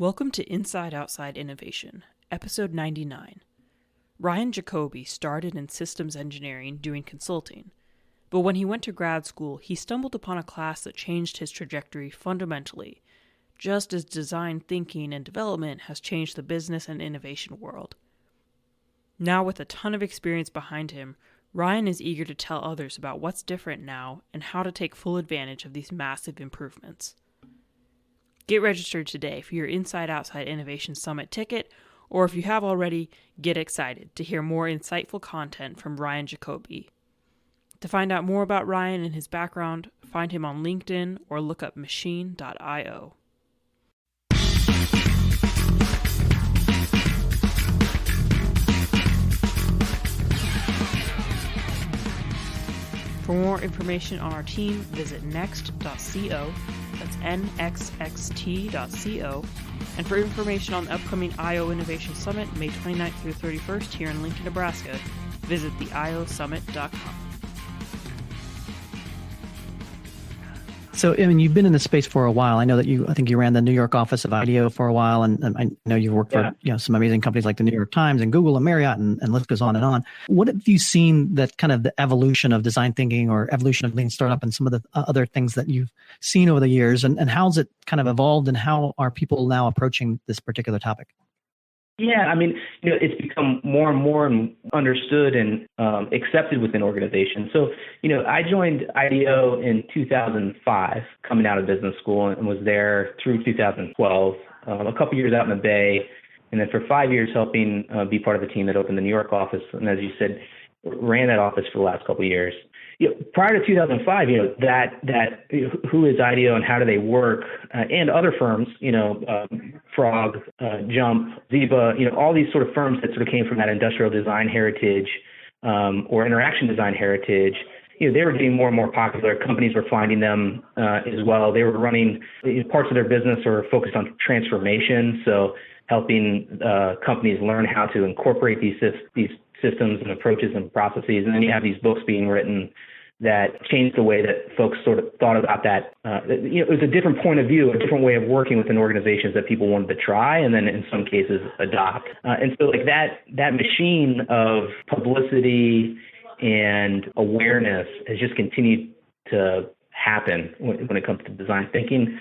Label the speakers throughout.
Speaker 1: Welcome to Inside Outside Innovation, episode 99. Ryan Jacoby started in systems engineering doing consulting, but when he went to grad school, he stumbled upon a class that changed his trajectory fundamentally, just as design thinking and development has changed the business and innovation world. Now with a ton of experience behind him, Ryan is eager to tell others about what's different now and how to take full advantage of these massive improvements. Get registered today for your Inside Outside Innovation Summit ticket, or if you have already, get excited to hear more insightful content from Ryan Jacoby. To find out more about Ryan and his background, find him on LinkedIn or look up machine.io. For more information on our team, visit next.co. That's nxxt.co. And for information on the upcoming IO Innovation Summit, May 29th through 31st here in Lincoln, Nebraska, visit theiosummit.com.
Speaker 2: So, I mean, you've been in this space for a while. I know that I think you ran the New York office of IDEO for a while, and I know you've worked for some amazing companies like the New York Times and Google and Marriott, and list goes on and on. What have you seen that kind of the evolution of design thinking or evolution of lean startup and some of the other things that you've seen over the years, and how's it kind of evolved, and how are people now approaching this particular topic?
Speaker 3: Yeah, I mean, it's become more and more understood and accepted within organizations. So, I joined IDEO in 2005, coming out of business school, and was there through 2012, a couple years out in the Bay, and then for 5 years helping be part of the team that opened the New York office. And as you said, ran that office for the last couple of years. Prior to 2005, who is IDEO and how do they work, and other firms, Frog, Jump, Ziba, all these sort of firms that sort of came from that industrial design heritage or interaction design heritage, they were getting more and more popular. Companies were finding them as well. They were running parts of their business or focused on transformation, so helping companies learn how to incorporate these systems and approaches and processes. And then you have these books being written that changed the way that folks sort of thought about that. It was a different point of view, a different way of working within organizations that people wanted to try and then in some cases adopt. And so like that machine of publicity and awareness has just continued to happen when it comes to design thinking.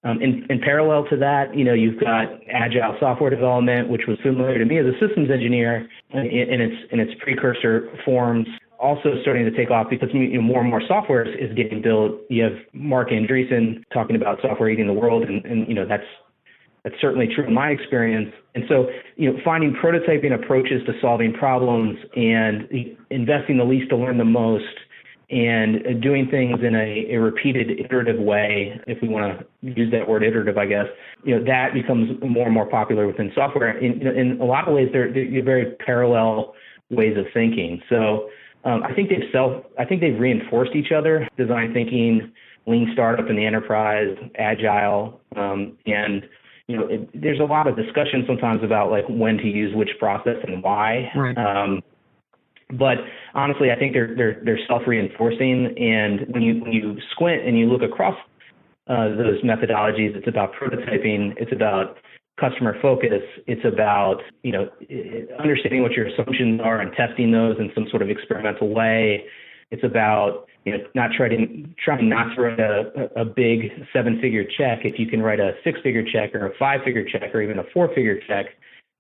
Speaker 3: In parallel to that, you've got agile software development, which was familiar to me as a systems engineer in its precursor forms, also starting to take off because more and more software is getting built. You have Mark Andreessen talking about software eating the world, and that's certainly true in my experience. And so, finding prototyping approaches to solving problems and investing the least to learn the most, and doing things in a repeated, iterative way, if we want to use that word iterative, I guess, that becomes more and more popular within software. In a lot of ways, they're very parallel ways of thinking. So I think they've reinforced each other: design thinking, lean startup in the enterprise, agile, and there's a lot of discussion sometimes about like when to use which process and why. Right. But honestly, I think they're self-reinforcing, and when you squint and you look across those methodologies, it's about prototyping, it's about customer focus, it's about understanding what your assumptions are and testing those in some sort of experimental way. It's about not trying not to write a big 7-figure check if you can write a 6-figure check or a 5-figure check or even a 4-figure check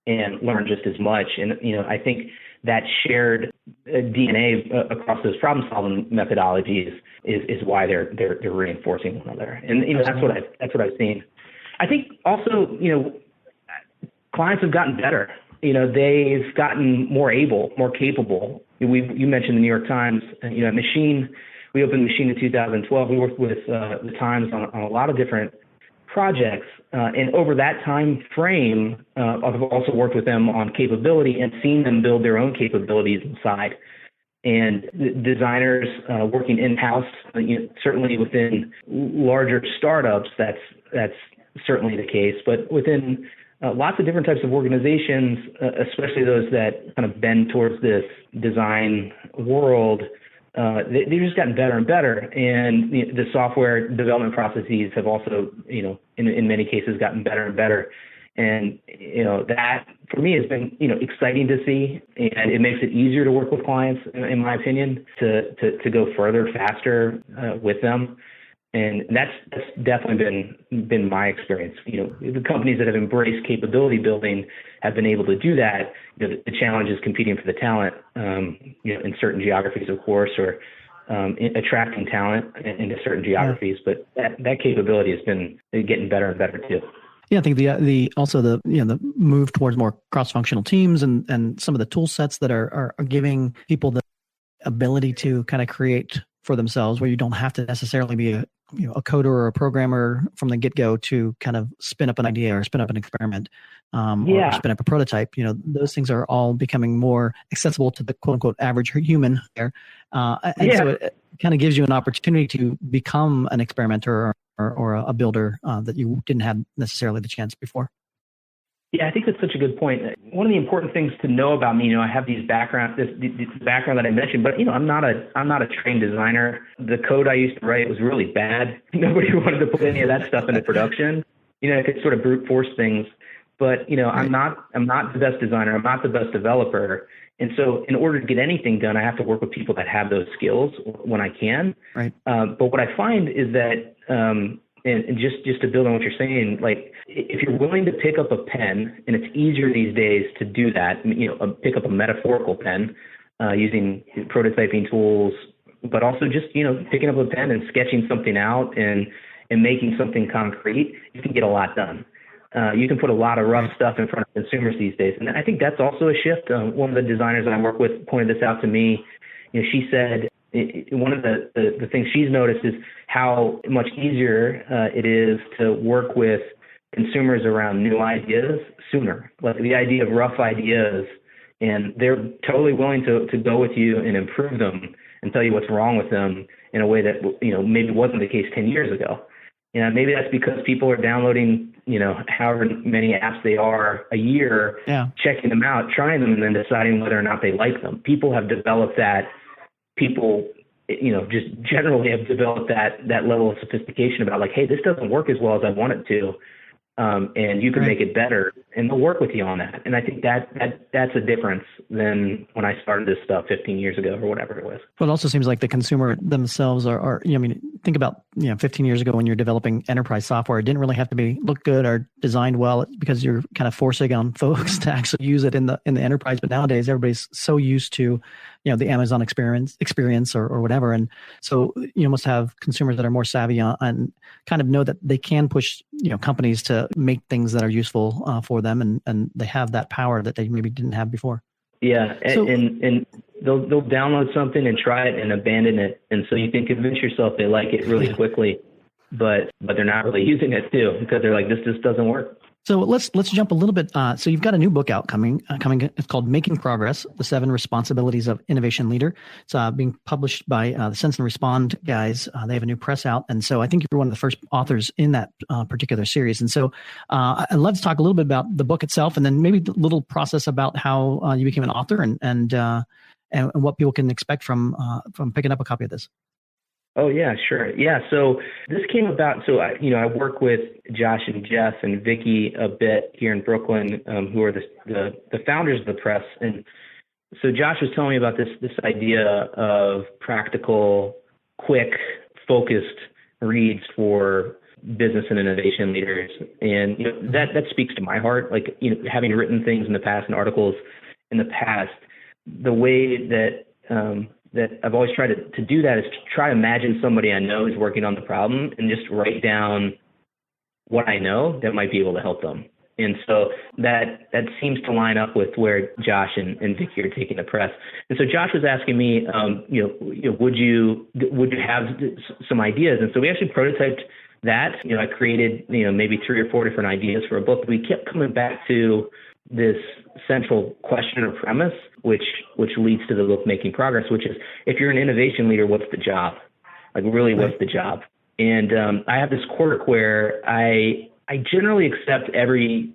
Speaker 3: and learn just as much. And I think that shared DNA across those problem-solving methodologies is why they're reinforcing one another. And that's what I've seen. I think also clients have gotten better. They've gotten more able, more capable. You mentioned the New York Times. Machine. We opened Machine in 2012. We worked with the Times on a lot of different projects, and over that time frame, I've also worked with them on capability and seen them build their own capabilities inside. And designers working in-house, certainly within larger startups, that's certainly the case. But within lots of different types of organizations, especially those that kind of bend towards this design world, they've just gotten better and better. And the software development processes have also, in many cases, gotten better and better. And, that for me has been, exciting to see, and it makes it easier to work with clients, in my opinion, to go further, faster with them. And that's definitely been my experience. The companies that have embraced capability building have been able to do that. The challenge is competing for the talent, in certain geographies, of course, or attracting talent into certain geographies. But that capability has been getting better and better too.
Speaker 2: Yeah, I think the move towards more cross-functional teams and some of the tool sets that are giving people the ability to kind of create for themselves, where you don't have to necessarily be a coder or a programmer from the get-go to kind of spin up an idea or spin up an experiment, or spin up a prototype. Those things are all becoming more accessible to the quote-unquote average human there. So it kind of gives you an opportunity to become an experimenter or a builder that you didn't have necessarily the chance before.
Speaker 3: Yeah, I think that's such a good point. One of the important things to know about me, I have this background that I mentioned, but I'm not a trained designer. The code I used to write was really bad. Nobody wanted to put any of that stuff into production. I could sort of brute force things, but I'm not the best designer. I'm not the best developer. And so in order to get anything done, I have to work with people that have those skills when I can.
Speaker 2: Right.
Speaker 3: But what I find is that, and just to build on what you're saying, like if you're willing to pick up a pen, and it's easier these days to do that, pick up a metaphorical pen using prototyping tools, but also just, picking up a pen and sketching something out and making something concrete, you can get a lot done. You can put a lot of rough stuff in front of consumers these days. And I think that's also a shift. One of the designers I work with pointed this out to me. She said one of the things she's noticed is how much easier it is to work with consumers around new ideas sooner. Like the idea of rough ideas, and they're totally willing to go with you and improve them and tell you what's wrong with them in a way that, maybe wasn't the case 10 years ago. Maybe that's because people are downloading, however many apps they are a year, checking them out, trying them, and then deciding whether or not they like them. People have developed that. People, just generally have developed that level of sophistication about like, hey, this doesn't work as well as I want it to. And you can make it better, and they'll work with you on that. And I think that's a difference than when I started this stuff 15 years ago or whatever it was.
Speaker 2: Well, it also seems like the consumer themselves are think about, 15 years ago when you're developing enterprise software, it didn't really have to look good or designed well because you're kind of forcing on folks to actually use it in the enterprise. But nowadays, everybody's so used to, the Amazon experience or whatever. And so you must have consumers that are more savvy and kind of know that they can push, companies to make things that are useful for them. And they have that power that they maybe didn't have before.
Speaker 3: Yeah. And they'll download something and try it and abandon it. And so you can convince yourself they like it really quickly, but they're not really using it too, because they're like, this just doesn't work.
Speaker 2: So let's jump a little bit. So you've got a new book out coming. It's called Making Progress: The 7 Responsibilities of Innovation Leader. It's being published by the Sense and Respond guys. They have a new press out, and so I think you're one of the first authors in that particular series. And so I'd love to talk a little bit about the book itself, and then maybe the little process about how you became an author and what people can expect from picking up a copy of this.
Speaker 3: Oh, yeah, sure. Yeah. So this came about. So, I work with Josh and Jeff and Vicky a bit here in Brooklyn, who are the founders of the press. And so Josh was telling me about this idea of practical, quick, focused reads for business and innovation leaders. And, that speaks to my heart. Like, having written things in the past and articles in the past, the way that I've always tried to do that is to try to imagine somebody I know is working on the problem and just write down what I know that might be able to help them. And so that seems to line up with where Josh and Vicky are taking the press. And so Josh was asking me, would you have some ideas? And so we actually prototyped that. I created, maybe 3 or 4 different ideas for a book. We kept coming back to this central question or premise, which leads to the book Making Progress, which is, if you're an innovation leader, what's the job? Like, really, what's the job? And I have this quirk where I generally accept every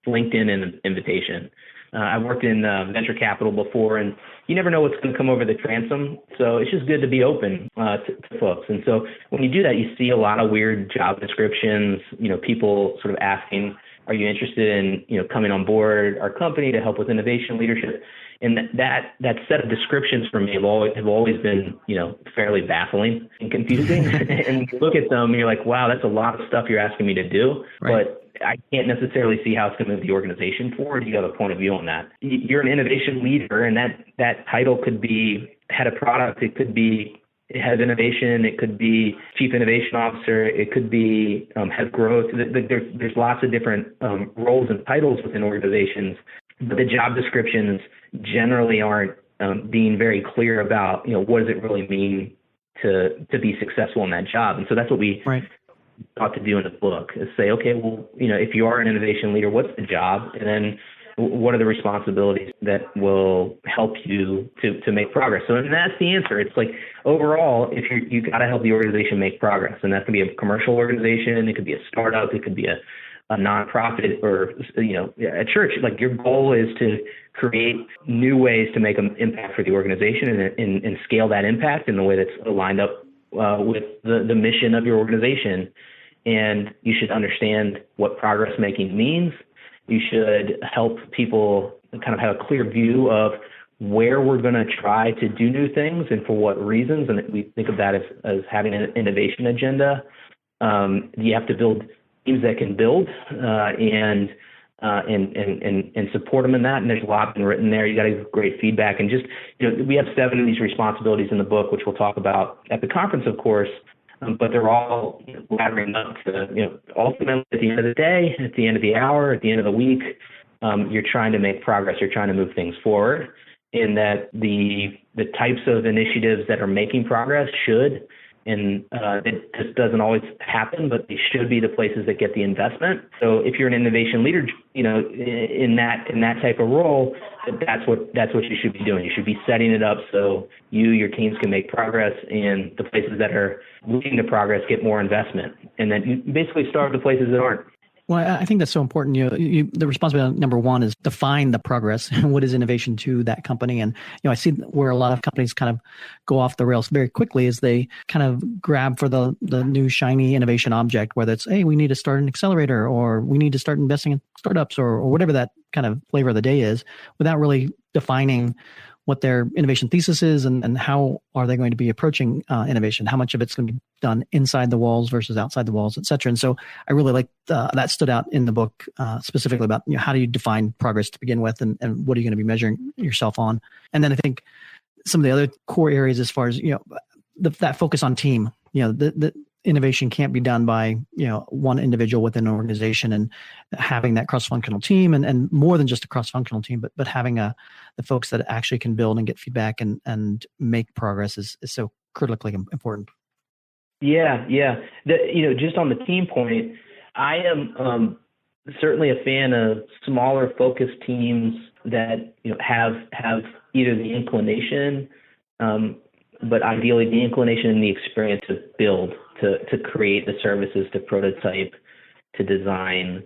Speaker 3: LinkedIn invitation. I've worked in venture capital before, and you never know what's going to come over the transom. So it's just good to be open to folks. And so when you do that, you see a lot of weird job descriptions, people sort of asking Are you interested in, coming on board our company to help with innovation leadership? And that set of descriptions for me have always been, fairly baffling and confusing. And you look at them and you're like, wow, that's a lot of stuff you're asking me to do.
Speaker 2: Right.
Speaker 3: But I can't necessarily see how it's going to move the organization forward. You have a point of view on that. You're an innovation leader, and that title could be head of product. It could be head of innovation. It could be chief innovation officer. It could be head of growth. There's lots of different roles and titles within organizations, but the job descriptions generally aren't being very clear about, what does it really mean to be successful in that job. And so that's what we thought to do in the book, is say, okay, well, if you are an innovation leader, what's the job? And then what are the responsibilities that will help you to make progress? So, and that's the answer. It's like, overall, if you got to help the organization make progress, and that can be a commercial organization, it could be a startup, it could be a nonprofit, or a church. Like, your goal is to create new ways to make an impact for the organization and scale that impact in the way that's aligned up with the mission of your organization. And you should understand what progress making means. You should help people kind of have a clear view of where we're going to try to do new things and for what reasons. And we think of that as having an innovation agenda. You have to build teams that can build and support them in that. And there's a lot been written there. You got to give great feedback. And just, we have 7 of these responsibilities in the book, which we'll talk about at the conference, of course. But they're all laddering up to, ultimately at the end of the day, at the end of the hour, at the end of the week, you're trying to make progress. You're trying to move things forward, in that the types of initiatives that are making progress should, and it just doesn't always happen, but they should be the places that get the investment. So if you're an innovation leader, in that type of role, that's what you should be doing. You should be setting it up so your teams can make progress, and the places that are leading to progress get more investment. And then you basically starve the places that aren't.
Speaker 2: Well, I think that's so important. The responsibility number one is define the progress. What is innovation to that company? And I see where a lot of companies kind of go off the rails very quickly as they kind of grab for the new shiny innovation object, whether it's, hey, we need to start an accelerator, or we need to start investing in startups, or whatever that kind of flavor of the day is, without really defining what their innovation thesis is and how are they going to be approaching innovation, how much of it's going to be done inside the walls versus outside the walls, et cetera. And so I really like that stood out in the book specifically about how do you define progress to begin with, and what are you going to be measuring yourself on. And then I think some of the other core areas as far as, that focus on team, the innovation can't be done by, one individual within an organization, and having that cross-functional team and more than just a cross-functional team, but having the folks that actually can build and get feedback and make progress is so critically important.
Speaker 3: Yeah. Just on the team point, I am certainly a fan of smaller focused teams that, have either the inclination, but ideally the inclination and the experience to build, to create the services, to prototype, to design,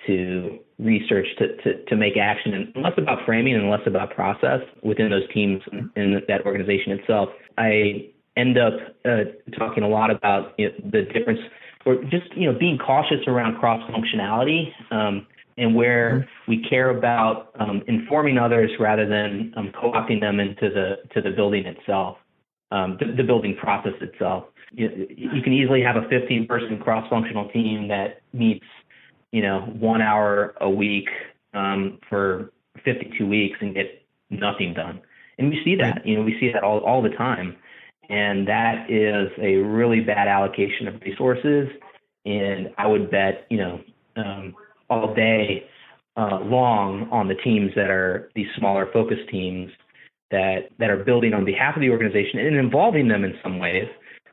Speaker 3: to research, to make action, and less about framing and less about process within those teams and that organization itself. I end up talking a lot about the difference, or just being cautious around cross-functionality, and where we care about informing others rather than co-opting them into the building itself, the building process itself. You can easily have a 15-person cross-functional team that meets 1 hour a week for 52 weeks and get nothing done. And we see that, we see that all the time. And that is a really bad allocation of resources. And I would bet, all day long on the teams that are these smaller focus teams that are building on behalf of the organization and involving them in some ways,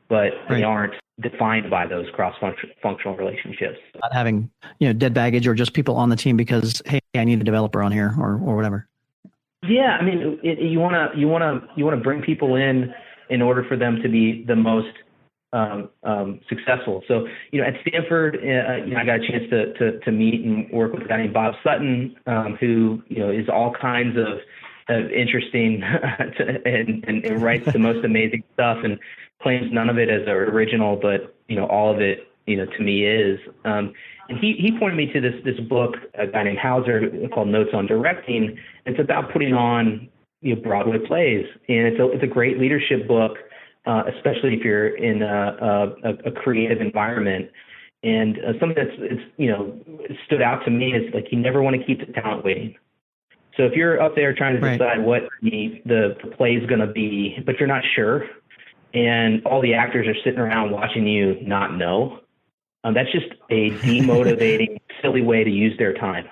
Speaker 3: but they aren't defined by those cross-functional relationships.
Speaker 2: Not having, dead baggage or just people on the team because, hey, I need a developer on here or whatever.
Speaker 3: Yeah, I mean, you want to bring people in order for them to be the most successful. So, at Stanford, I got a chance to meet and work with a guy named Bob Sutton, who is all kinds of interesting and writes the most amazing stuff and claims none of it as original, but all of it to me is. And he pointed me to this book, a guy named Hauser, called Notes on Directing. It's about putting on Broadway plays, and it's a great leadership book, especially if you're in a creative environment. And something that's stood out to me is like you never want to keep the talent waiting. So if you're up there trying to decide what the play is going to be, but you're not sure, and all the actors are sitting around watching you not know, that's just a demotivating, silly way to use their time.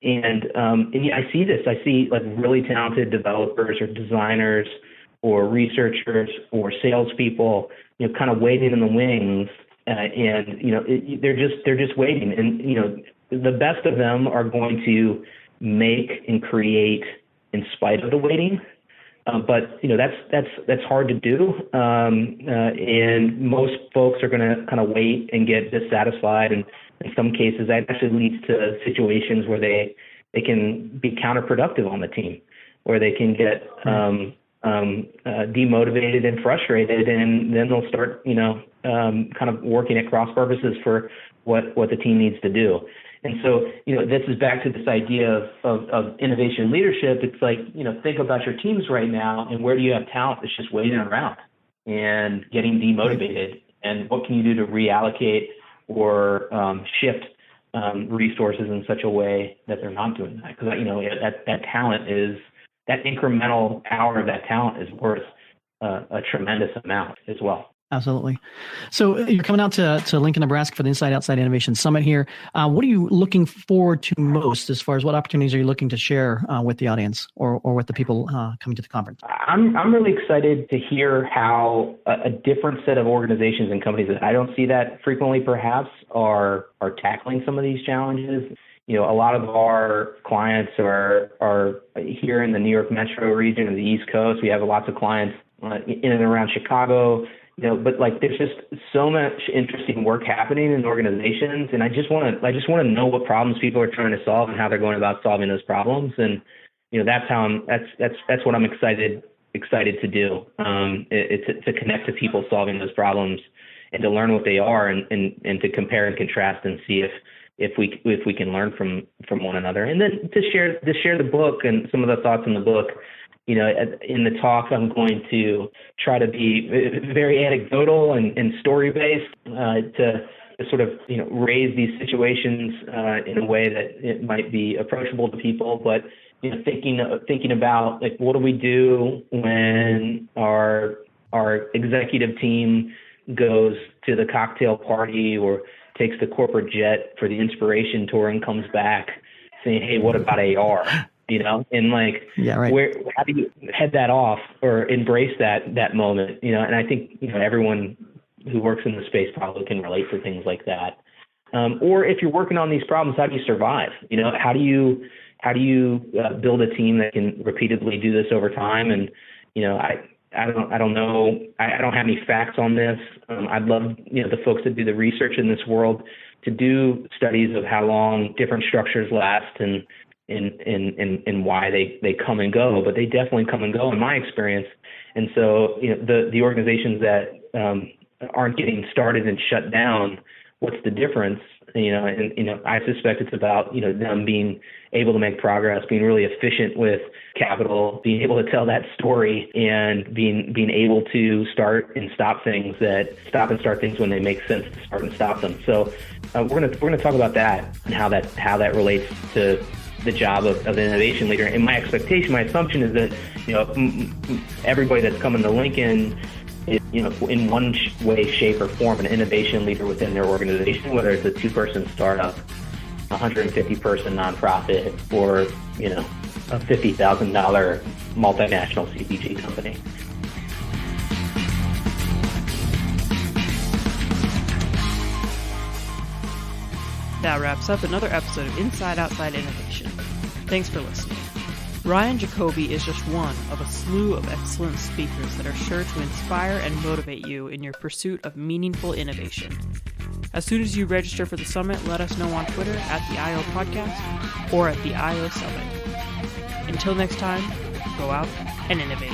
Speaker 3: And I see this. I see like really talented developers or designers or researchers or salespeople, kind of waiting in the wings, they're just waiting. And the best of them are going to make and create in spite of the waiting. But that's hard to do, and most folks are going to kind of wait and get dissatisfied, and in some cases that actually leads to situations where they can be counterproductive on the team, where they can get demotivated and frustrated, and then they'll start kind of working at cross purposes for what the team needs to do. And so, this is back to this idea of innovation leadership. It's like, think about your teams right now, and where do you have talent that's just waiting around and getting demotivated? And what can you do to reallocate or shift resources in such a way that they're not doing that? Because, that talent that incremental hour of that talent is worth a tremendous amount as well.
Speaker 2: Absolutely. So you're coming out to Lincoln, Nebraska for the Inside Outside Innovation Summit here. What are you looking forward to most as far as what opportunities are you looking to share with the audience or with the people coming to the conference?
Speaker 3: I'm really excited to hear how a different set of organizations and companies that I don't see that frequently perhaps are tackling some of these challenges. A lot of our clients are here in the New York metro region of the East Coast. We have lots of clients in and around Chicago. But like there's just so much interesting work happening in organizations, and I just want to know what problems people are trying to solve and how they're going about solving those problems. And that's what I'm excited to do. It's to connect to people solving those problems and to learn what they are and to compare and contrast and see if we can learn from one another, and then to share the book and some of the thoughts in the book. In the talk, I'm going to try to be very anecdotal and story-based to sort of, raise these situations in a way that it might be approachable to people. But, thinking about, like, what do we do when our executive team goes to the cocktail party or takes the corporate jet for the inspiration tour and comes back saying, hey, what about AR? And like, how do you head that off or embrace that moment? And I think, everyone who works in the space probably can relate to things like that. Or if you're working on these problems, how do you survive? How do you build a team that can repeatedly do this over time? And, I don't know. I don't have any facts on this. I'd love, the folks that do the research in this world to do studies of how long different structures last and why they come and go, but they definitely come and go in my experience. And so, the organizations that aren't getting started and shut down, what's the difference? I suspect it's about, them being able to make progress, being really efficient with capital, being able to tell that story, and being able to start and stop things when they make sense to start and stop them. So we're gonna talk about that and how that relates to the job of an innovation leader. And my assumption is that, everybody that's coming to Lincoln is, in one way, shape, or form, an innovation leader within their organization, whether it's a 2-person startup, 150-person nonprofit, or, a $50,000 multinational CPG company.
Speaker 1: That wraps up another episode of Inside Outside Innovation. Thanks for listening. Ryan Jacoby is just one of a slew of excellent speakers that are sure to inspire and motivate you in your pursuit of meaningful innovation. As soon as you register for the summit, let us know on Twitter at the IO Podcast or at the IO Summit. Until next time, go out and innovate.